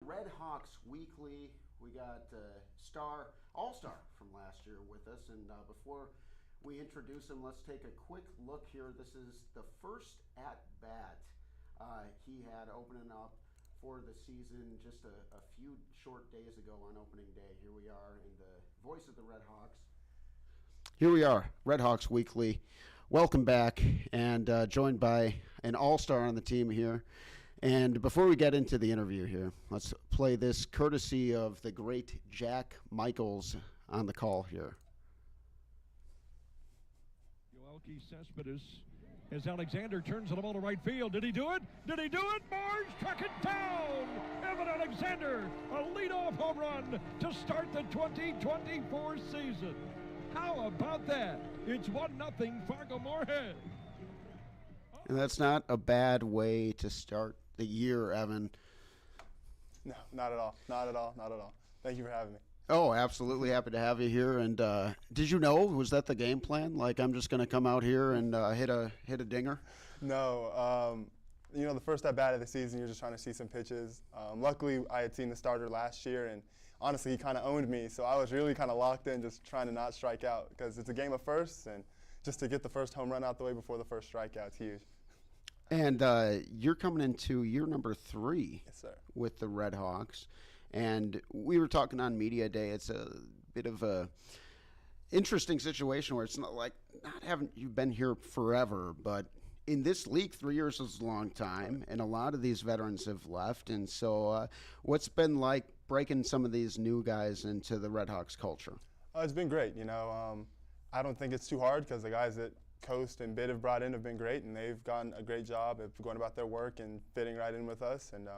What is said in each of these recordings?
Redhawks Weekly. We got All-Star from last year with us. And before we introduce him, let's take a quick look here. This is the first at-bat he had opening up for the season just a few short days ago on opening day. Here we are in the voice of the Redhawks. Here we are, Redhawks Weekly. Welcome back, and joined by an all-star on the team here. And before we get into the interview here, let's play this courtesy of the great Jack Michaels on the call here. Yoelki Cespedes as Alexander turns the ball to right field. Did he do it? Did he do it? Marge struck it down. Evan Alexander, a leadoff home run to start the 2024 season. How about that? It's 1-0 Fargo Moorhead. And that's not a bad way to start the year, Evan. No, not at all. Not at all. Not at all. Thank you for having me. Oh, absolutely happy to have you here. And did you know, was that the game plan? Like, I'm just going to come out here and hit a dinger? No. The first at bat of the season, you're just trying to see some pitches. Luckily, I had seen the starter last year, and honestly, he kind of owned me. So I was really kind of locked in, just trying to not strike out because it's a game of firsts, and just to get the first home run out the way before the first strikeout's huge. And you're coming into year number 3 Yes, sir. With the Redhawks. And we were talking on media day. It's a bit of a interesting situation where it's not like haven't you been here forever, but in this league, 3 years is a long time, and a lot of these veterans have left. And so what's been like breaking some of these new guys into the Redhawks culture? It's been great. I don't think it's too hard because the guys that Coast and Bid have brought in have been great, and they've done a great job of going about their work and fitting right in with us. And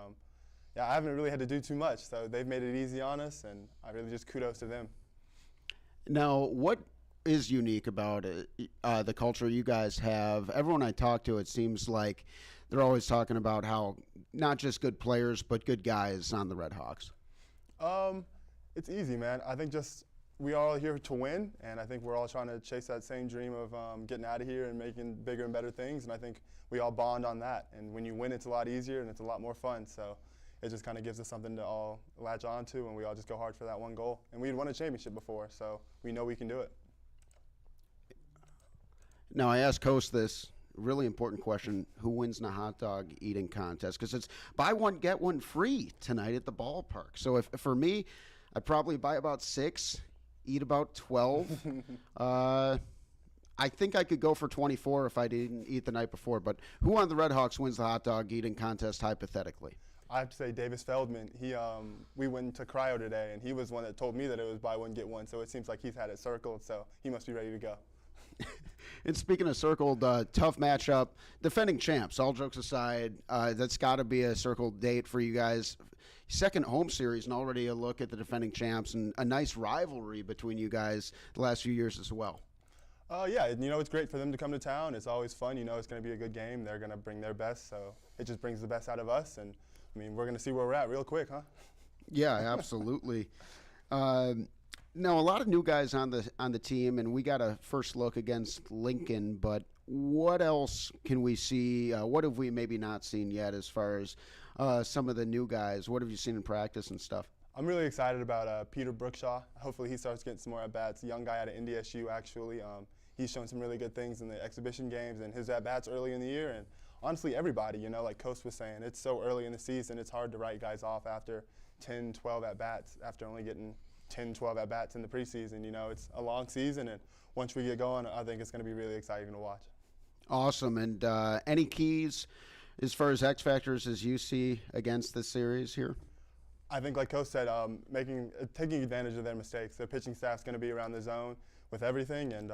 I haven't really had to do too much, so they've made it easy on us, and I really just kudos to them. Now, what is unique about it, the culture you guys have? Everyone I talk to, it seems like they're always talking about how not just good players, but good guys on the Redhawks. It's easy, man. I think just we are all here to win, and I think we're all trying to chase that same dream of getting out of here and making bigger and better things, and I think we all bond on that. And when you win, it's a lot easier and it's a lot more fun. So it just kind of gives us something to all latch on to, and we all just go hard for that one goal. And we'd won a championship before, so we know we can do it. Now, I asked Coast this really important question: who wins the hot dog eating contest? Because it's buy one get one free tonight at the ballpark. So if for me, I'd probably buy about 6, eat about 12. I think I could go for 24 if I didn't eat the night before. But who on the Redhawks wins the hot dog eating contest hypothetically? I have to say Davis Feldman. We went to cryo today, and he was one that told me that it was buy one get one. So it seems like he's had it circled, so he must be ready to go. And speaking of circled, tough matchup, defending champs, all jokes aside, that's got to be a circled date for you guys. Second home series and already a look at the defending champs and a nice rivalry between you guys the last few years as well. Yeah, it's great for them to come to town. It's always fun. It's going to be a good game. They're going to bring their best, so it just brings the best out of us. And, we're going to see where we're at real quick, huh? Yeah, absolutely. Now, a lot of new guys on the team, and we got a first look against Lincoln, but what else can we see? What have we maybe not seen yet as far as some of the new guys? What have you seen in practice and stuff? I'm really excited about Peter Brookshaw. Hopefully he starts getting some more at-bats. A young guy out of NDSU, actually. He's shown some really good things in the exhibition games and his at-bats early in the year. And honestly, everybody, like Coast was saying, it's so early in the season, it's hard to write guys off after 10, 12 at-bats, after only getting 10, 12 at-bats in the preseason. It's a long season, and once we get going, I think it's going to be really exciting to watch. Awesome. And any keys as far as X factors as you see against this series here? I think, like Coach said, taking advantage of their mistakes. Their pitching staff's going to be around the zone with everything, and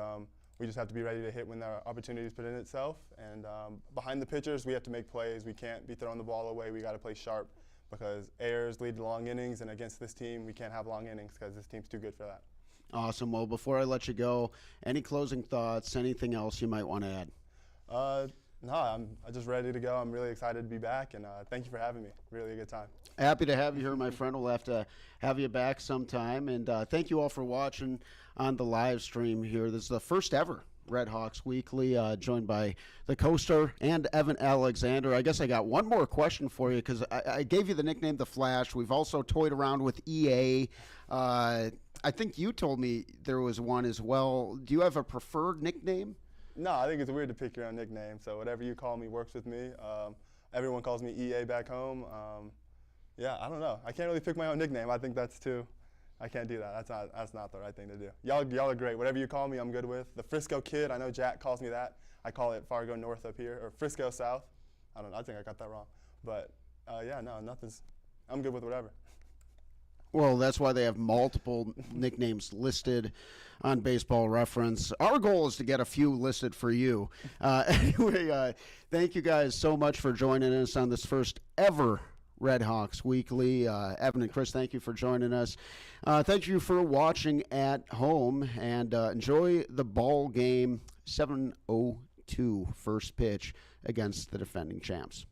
we just have to be ready to hit when their opportunities present itself. And behind the pitchers, we have to make plays. We can't be throwing the ball away. We got to play sharp because errors lead to long innings, and against this team, we can't have long innings because this team's too good for that. Awesome. Well, before I let you go, any closing thoughts, anything else you might want to add? No, I'm just ready to go. I'm really excited to be back, and thank you for having me. Really a good time. Happy to have you here, my friend. We'll have to have you back sometime. And thank you all for watching on the live stream here. This is the first ever Redhawks Weekly, joined by the co-star and Evan Alexander. I guess I got one more question for you because I gave you the nickname The Flash. We've also toyed around with EA. I think you told me there was one as well. Do you have a preferred nickname? No, I think it's weird to pick your own nickname, so whatever you call me works with me. Everyone calls me EA back home. Yeah, I don't know. I can't really pick my own nickname. I think that's too. I can't do that. That's not the right thing to do. Y'all are great. Whatever you call me, I'm good with. The Frisco Kid, I know Jack calls me that. I call it Fargo North up here, or Frisco South. I don't know. I think I got that wrong. But yeah, no, nothing's. I'm good with whatever. Well, that's why they have multiple nicknames listed on Baseball Reference. Our goal is to get a few listed for you. Anyway, thank you guys so much for joining us on this first ever Redhawks Weekly. Evan and Chris, thank you for joining us. Thank you for watching at home, and enjoy the ball game. 7:02 first pitch against the defending champs.